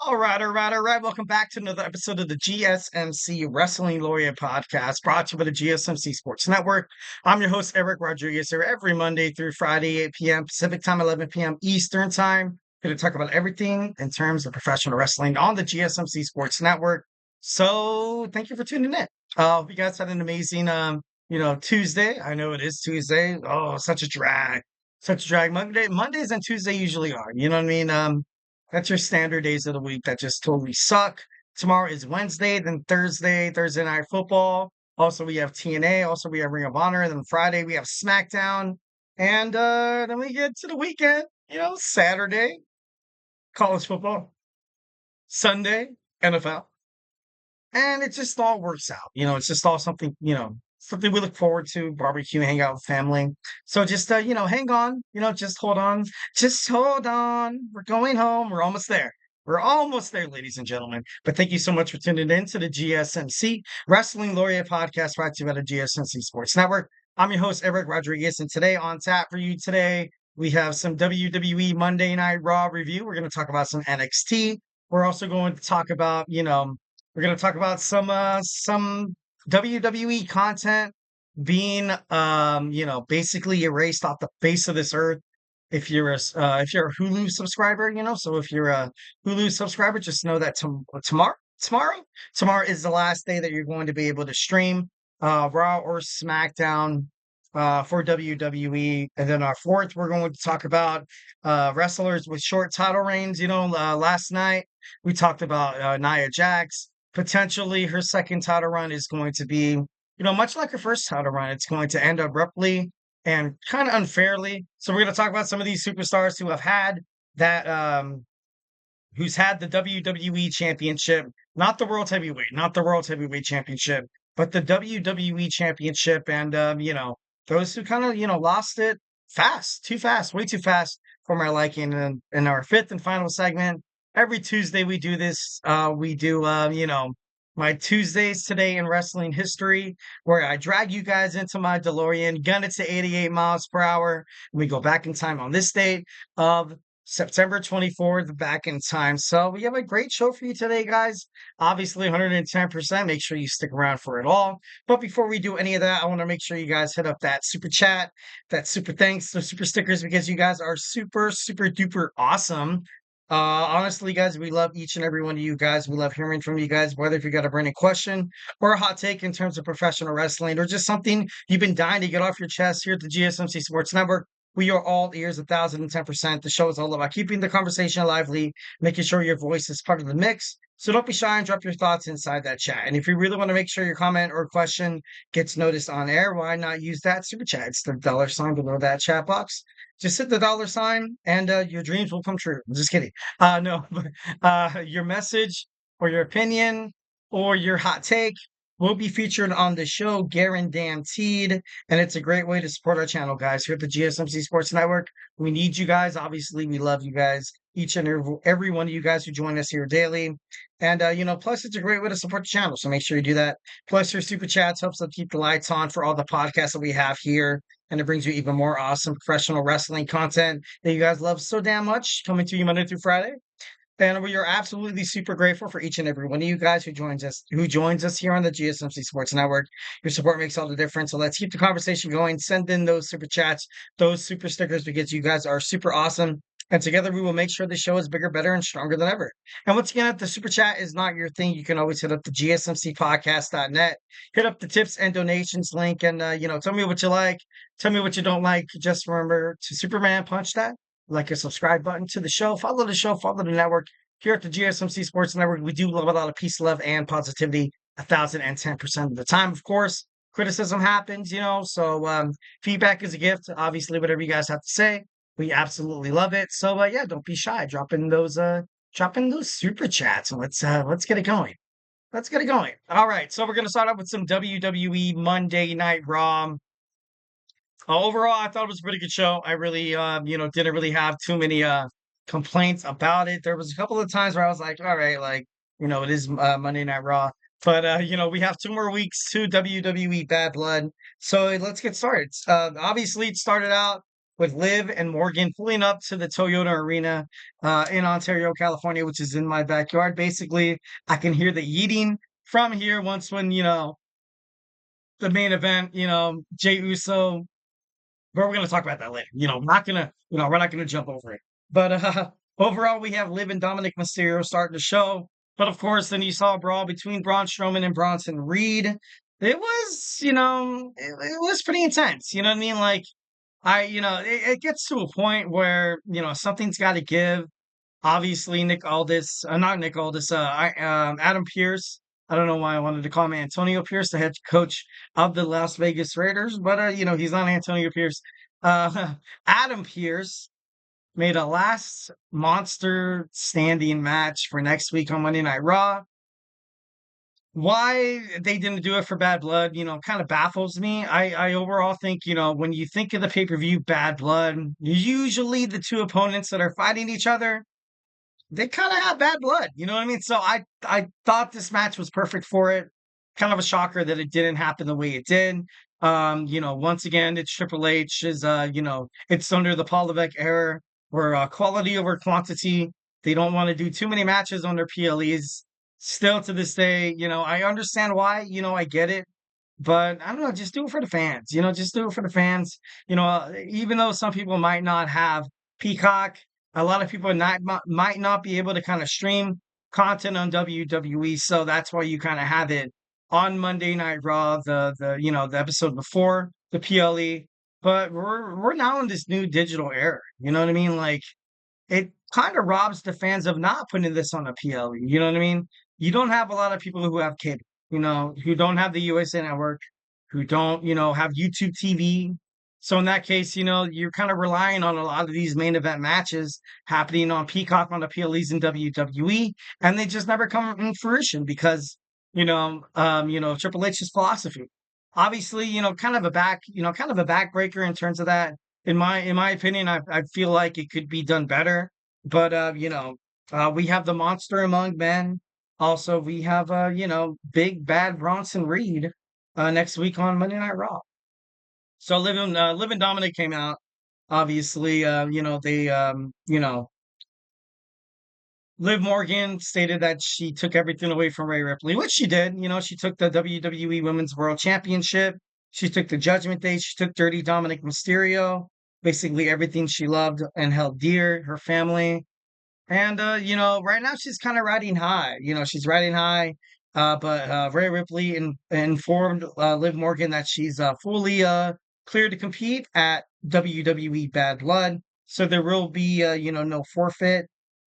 All right. Welcome back to another episode of the GSMC Wrestling Laureate podcast brought to you by the GSMC Sports Network. I'm your host, Eric Rodriguez, here every Monday through Friday, 8 p.m. Pacific time, 11 p.m. Eastern time. Going to talk about everything in terms of professional wrestling on the GSMC Sports Network. So thank you for tuning in. Hope you guys had an amazing, Tuesday. I know it is Tuesday. Oh, such a drag. Such a drag. Mondays and Tuesday usually are. You know what I mean? That's your standard days of the week that just totally suck. Tomorrow is Wednesday, then Thursday Night Football. Also, we have TNA. Also, we have Ring of Honor. And then Friday, we have SmackDown. And then we get to the weekend, Saturday, college football. Sunday, NFL. And it just all works out. It's just all something, something we look forward to, barbecue, hang out with family. So just, hang on, just hold on. Just hold on. We're going home. We're almost there. We're almost there, ladies and gentlemen. But thank you so much for tuning in to the GSMC Wrestling Laureate podcast brought to you by the GSMC Sports Network. I'm your host, Eric Rodriguez, and today on tap for you today, we have some WWE Monday Night Raw review. We're going to talk about some NXT. We're also going to talk about, we're going to talk about some WWE content being basically erased off the face of this earth. If you're a Hulu subscriber, so if you're a Hulu subscriber, just know that tomorrow is the last day that you're going to be able to stream Raw or SmackDown for WWE. And then our fourth, we're going to talk about wrestlers with short title reigns. Last night we talked about Nia Jax. Potentially her second title run is going to be, much like her first title run, it's going to end abruptly and kind of unfairly. So we're going to talk about some of these superstars who have had that, who's had the WWE Championship, not the World Heavyweight Championship, but the WWE Championship. And, those who kind of, lost it too fast, way too fast for my liking. And in our fifth and final segment, every Tuesday we do this. We do, my Tuesdays today in wrestling history, where I drag you guys into my DeLorean, gun it to 88 miles per hour, and we go back in time on this date of September 24th, back in time. So we have a great show for you today, guys. Obviously, 110%. Make sure you stick around for it all. But before we do any of that, I want to make sure you guys hit up that super chat, that super thanks, the super stickers, because you guys are super, super duper awesome. Honestly, guys, we love each and every one of you guys. We love hearing from you guys, whether if you got a burning question or a hot take in terms of professional wrestling or just something you've been dying to get off your chest here at the GSMC Sports Network. We are all ears 1,010%. The show is all about keeping the conversation lively, making sure your voice is part of the mix. So don't be shy and drop your thoughts inside that chat. And if you really want to make sure your comment or question gets noticed on air, why not use that super chat? It's the $ below that chat box. Just hit the $ and your dreams will come true. I'm just kidding. No, your message or your opinion or your hot take will be featured on the show, guaranteed. And it's a great way to support our channel, guys. Here at the GSMC Sports Network, we need you guys. Obviously, we love you guys, each and every one of you guys who join us here daily. And, plus it's a great way to support the channel. So make sure you do that. Plus your super chats helps us keep the lights on for all the podcasts that we have here. And it brings you even more awesome professional wrestling content that you guys love so damn much, coming to you Monday through Friday. And we are absolutely super grateful for each and every one of you guys who joins us here on the GSMC Sports Network. Your support makes all the difference. So let's keep the conversation going. Send in those super chats, those super stickers, because you guys are super awesome. And together we will make sure the show is bigger, better, and stronger than ever. And once again, if the super chat is not your thing, you can always hit up the GSMCpodcast.net, hit up the tips and donations link, and tell me what you like, tell me what you don't like. Just remember to Superman punch that like a subscribe button to the show, follow the network. Here at the GSMC Sports Network, we do love a lot of peace, love, and positivity 1,010% of the time. Of course, criticism happens, so feedback is a gift. Obviously, whatever you guys have to say, we absolutely love it. So yeah, don't be shy. Drop in those super chats and let's get it going. Let's get it going. All right, so we're gonna start off with some WWE Monday Night Raw. Overall, I thought it was a pretty good show. I really, didn't really have too many complaints about it. There was a couple of times where I was like, all right, it is Monday Night Raw. But, we have 2 more weeks to WWE Bad Blood. So let's get started. Obviously, it started out with Liv and Morgan pulling up to the Toyota Arena in Ontario, California, which is in my backyard. Basically, I can hear the yeeting from here once when, the main event, Jey Uso, but we're going to talk about that later. We're not going to jump over it. But overall, we have Liv and Dominik Mysterio starting the show. But of course, then you saw a brawl between Braun Strowman and Bronson Reed. It was, it was pretty intense. You know what I mean? Like, it gets to a point where, something's got to give. Obviously, not Nick Aldis, Adam Pierce. I don't know why I wanted to call him Antonio Pierce, the head coach of the Las Vegas Raiders, but he's not Antonio Pierce. Uh, Adam Pierce made a last monster standing match for next week on Monday Night Raw. Why they didn't do it for Bad Blood, kind of baffles me. I overall think, when you think of the pay-per-view Bad Blood, usually the two opponents that are fighting each other, they kind of have bad blood. You know what I mean? So I thought this match was perfect for it. Kind of a shocker that it didn't happen the way it did. Once again, it's Triple H is it's under the Paul Levesque era where quality over quantity. They don't want to do too many matches on their PLEs. Still to this day, I understand why. I get it. But I don't know, just do it for the fans. Just do it for the fans. Even though some people might not have Peacock, a lot of people might not be able to kind of stream content on WWE. So that's why you kind of have it on Monday Night Raw, the episode before the PLE. But we're now in this new digital era. You know what I mean? Like it kind of robs the fans of not putting this on a PLE. You know what I mean? You don't have a lot of people who have cable, who don't have the USA Network, who don't, have YouTube TV. So in that case, you're kind of relying on a lot of these main event matches happening on Peacock on the PLEs in WWE, and they just never come in fruition because, Triple H's philosophy. Obviously, kind of a backbreaker in terms of that. In my opinion, I feel like it could be done better. But we have the monster among men. Also, we have big bad Bronson Reed next week on Monday Night Raw. So Liv and Dominic came out. Obviously, they Liv Morgan stated that she took everything away from Rhea Ripley, which she did. She took the WWE Women's World Championship. She took the Judgment Day. She took Dirty Dominik Mysterio. Basically everything she loved and held dear, her family. And right now she's kind of riding high. She's riding high. But Rhea Ripley informed Liv Morgan that she's fully cleared to compete at WWE Bad Blood. So there will be no forfeit.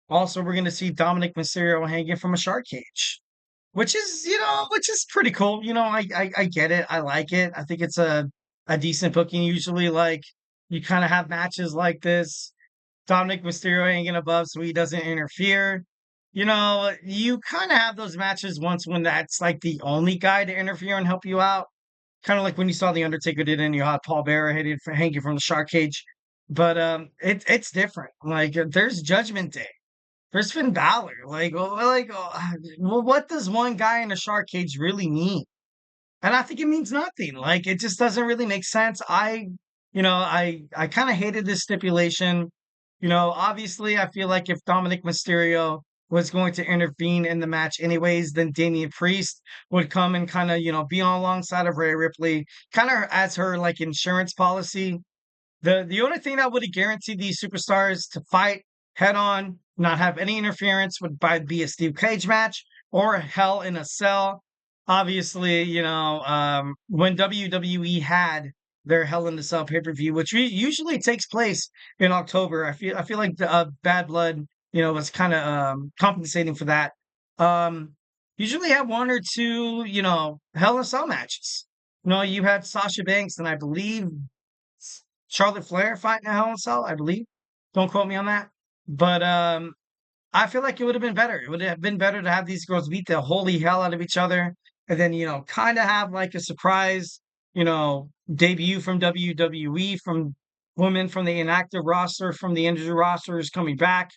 Also, we're going to see Dominik Mysterio hanging from a shark cage, which is pretty cool. I get it. I like it. I think it's a decent booking. Usually, like you kind of have matches like this. Dominik Mysterio hanging above so he doesn't interfere. You kind of have those matches once when that's like the only guy to interfere and help you out. Kind of like when you saw The Undertaker did and you had Paul Bearer hanging from the shark cage. But it's different. Like there's Judgment Day. There's Finn Balor. Well, what does one guy in a shark cage really mean? And I think it means nothing. Like it just doesn't really make sense. I kind of hated this stipulation. Obviously, I feel like if Dominik Mysterio was going to intervene in the match anyways, then Damian Priest would come and kind of, be on alongside of Rhea Ripley, kind of as her like insurance policy. The only thing that would have guaranteed these superstars to fight head on, not have any interference, would be a Steel Cage match or Hell in a Cell. Obviously, when WWE had their Hell in a Cell pay per view, which usually takes place in October, I feel like the Bad Blood, was kind of compensating for that. Um, Usually have one or two, Hell in a Cell matches. You had Sasha Banks and I believe Charlotte Flair fighting a Hell in a Cell, I believe. Don't quote me on that. But I feel like it would have been better. It would have been better to have these girls beat the holy hell out of each other and then, kind of have like a surprise, debut from WWE, from women from the inactive roster, from the injured rosters coming back.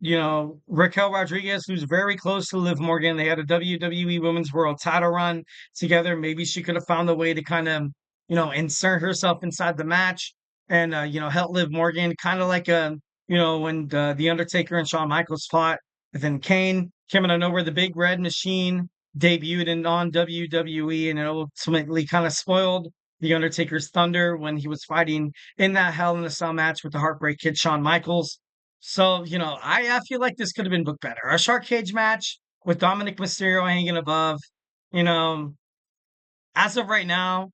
Raquel Rodriguez, who's very close to Liv Morgan. They had a WWE Women's World title run together. Maybe she could have found a way to kind of, insert herself inside the match. and helped Liv Morgan, kind of like when the Undertaker and Shawn Michaels fought. And then Kane came out of nowhere. The Big Red Machine debuted on WWE, and it ultimately kind of spoiled the Undertaker's thunder when he was fighting in that Hell in a Cell match with the Heartbreak Kid Shawn Michaels. So I feel like this could have been booked better. A shark cage match with Dominik Mysterio hanging above. You know, as of right now,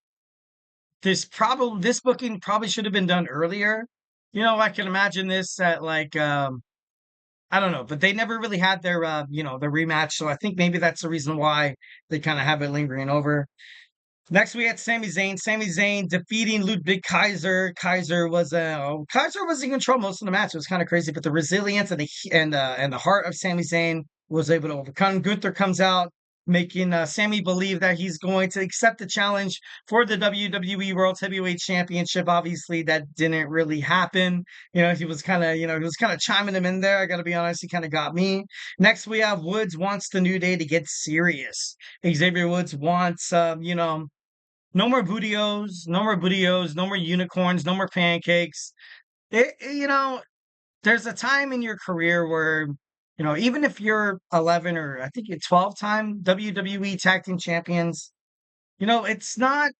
this booking probably should have been done earlier. I can imagine this at like I don't know, but they never really had their rematch, so I think maybe that's the reason why they kind of have it lingering over. Next, we had Sami Zayn. Sami Zayn defeating Ludwig Kaiser. Kaiser was in control most of the match. It was kind of crazy, but the resilience and the heart of Sami Zayn was able to overcome. Gunther comes out, making Sami believe that he's going to accept the challenge for the WWE World Heavyweight Championship. Obviously, that didn't really happen. He was kind of chiming him in there. I got to be honest, he kind of got me. Next, we have Woods wants the New Day to get serious. Xavier Woods wants, no more unicorns, no more pancakes. It, you know, there's a time in your career where, even if you're 11 or I think you're 12-time WWE Tag Team Champions, it's not,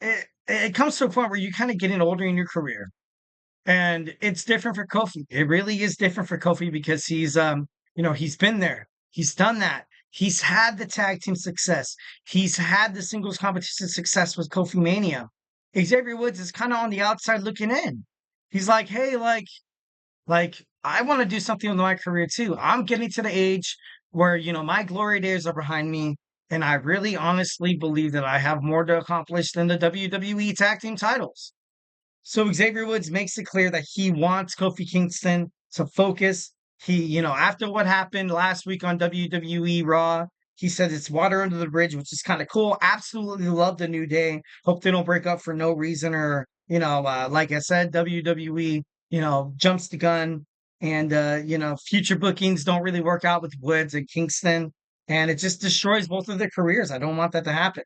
it comes to a point where you're kind of getting older in your career. And it's different for Kofi. It really is different for Kofi because he's been there. He's done that. He's had the tag team success. He's had the singles competition success with Kofi Mania. Xavier Woods is kind of on the outside looking in. He's like, hey, like I want to do something with my career too. I'm getting to the age where, my glory days are behind me. And I really honestly believe that I have more to accomplish than the WWE tag team titles. So Xavier Woods makes it clear that he wants Kofi Kingston to focus. After what happened last week on WWE Raw, he said it's water under the bridge, which is kind of cool. Absolutely love the New Day. Hope they don't break up for no reason or, like I said, WWE, jumps the gun and, future bookings don't really work out with Woods and Kingston. And it just destroys both of their careers. I don't want that to happen.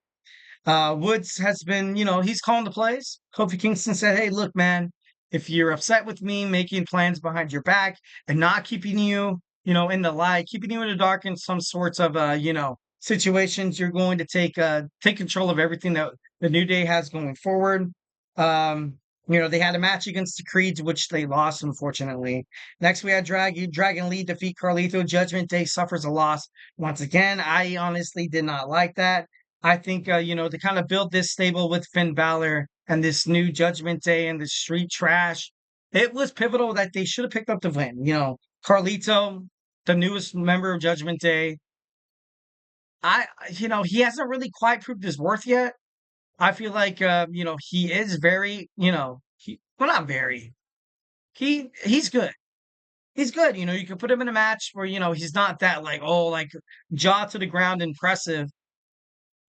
Woods has been, he's calling the plays. Kofi Kingston said, hey, look, man, if you're upset with me making plans behind your back and not keeping you, in the light, keeping you in the dark in some sorts of, situations, you're going to take control of everything that the New Day has going forward. They had a match against the Creeds, which they lost, unfortunately. Next, we had Dragon Lee defeat Carlito. Judgment Day suffers a loss. Once again, I honestly did not like that. I think, to kind of build this stable with Finn Balor and this new Judgment Day and the Street Trash, it was pivotal that they should have picked up the win. Carlito, the newest member of Judgment Day, he hasn't really quite proved his worth yet. I feel like, he is very, well, not very. He's good. He's good. You can put him in a match where, he's not that like, oh, like jaw to the ground impressive.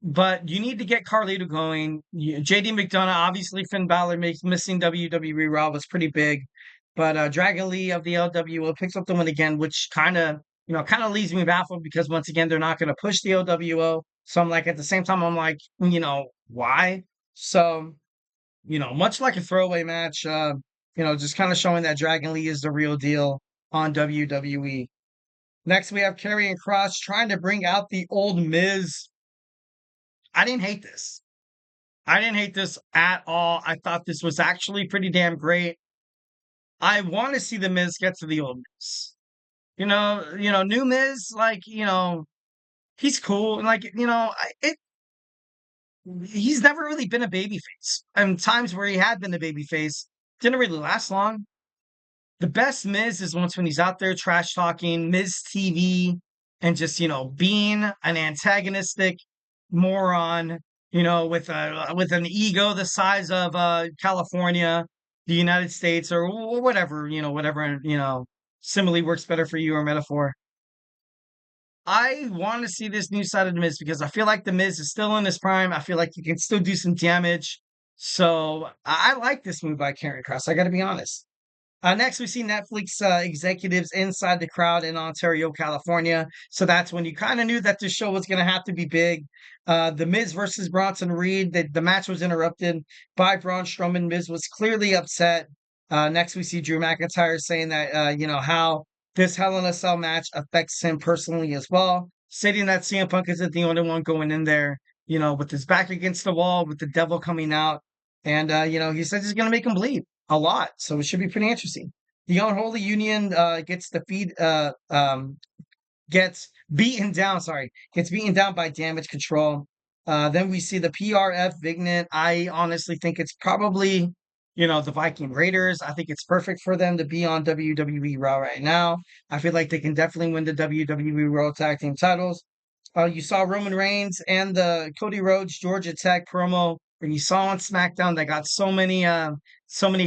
But you need to get Carlito going. JD McDonough, obviously Finn Balor missing WWE Raw was pretty big. But Dragon Lee of the LWO picks up the win again, which kind of leaves me baffled because once again, they're not going to push the LWO. So I'm like, at the same time, I'm like, why? So, much like a throwaway match, just kind of showing that Dragon Lee is the real deal on WWE. Next, we have Karrion Kross trying to bring out the old Miz. I didn't hate this. I didn't hate this at all. I thought this was actually pretty damn great. I want to see the Miz get to the old Miz. New Miz, like, he's cool. And like, he's never really been a babyface. And times where he had been a babyface didn't really last long. The best Miz is once when he's out there trash talking, Miz TV, and just, being an antagonistic moron, with an ego the size of California, the United States, or whatever, simile works better for you or metaphor. I want to see this new side of the Miz because I feel like the Miz is still in his prime. I feel like he can still do some damage. So I like this move by Karrion Kross. I got to be honest. Next, we see Netflix executives inside the crowd in Ontario, California. So that's when you kind of knew that this show was going to have to be big. The Miz versus Bronson Reed, the match was interrupted by Braun Strowman. Miz was clearly upset. Next, we see Drew McIntyre saying that, how this Hell in a Cell match affects him personally as well, stating that CM Punk isn't the only one going in there, with his back against the wall, with the devil coming out. And, he says he's going to make him bleed a lot. So it should be pretty interesting. The Unholy Union gets beaten down. Sorry, gets beaten down by Damage Control. Then we see the PRF Vignet. I honestly think it's probably the Viking Raiders. I think it's perfect for them to be on WWE Raw right now. I feel like they can definitely win the WWE Raw Tag Team titles. You saw Roman Reigns and the Cody Rhodes Georgia Tech promo, and you saw on SmackDown they got so many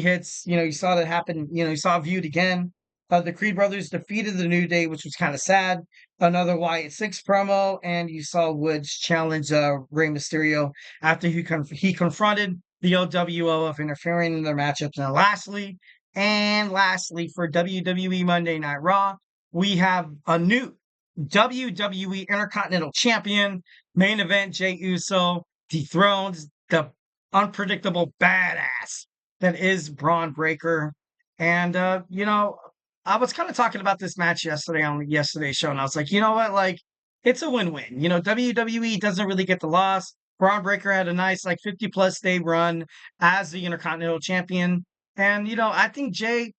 hits. You saw that happen. You saw it viewed again. The Creed brothers defeated the New Day, which was kind of sad. Another Wyatt Sicks promo, and you saw Woods challenge Rey Mysterio after he confronted the OWO of interfering in their matchups. And lastly, for WWE Monday Night Raw, we have a new WWE Intercontinental Champion. Main event, Jey Uso dethrones the unpredictable badass that is Braun Breaker. And, I was kind of talking about this match yesterday on yesterday's show, and I was like, you know what? Like, it's a win-win. WWE doesn't really get the loss. Braun Breaker had a nice, 50-plus day run as the Intercontinental Champion. And, I think Jay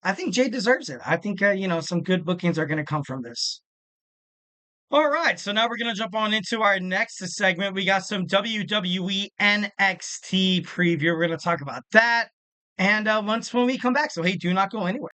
deserves it. I think, some good bookings are going to come from this. All right, so now we're going to jump on into our next segment. We got some WWE NXT preview. We're going to talk about that. And when we come back. So, hey, do not go anywhere.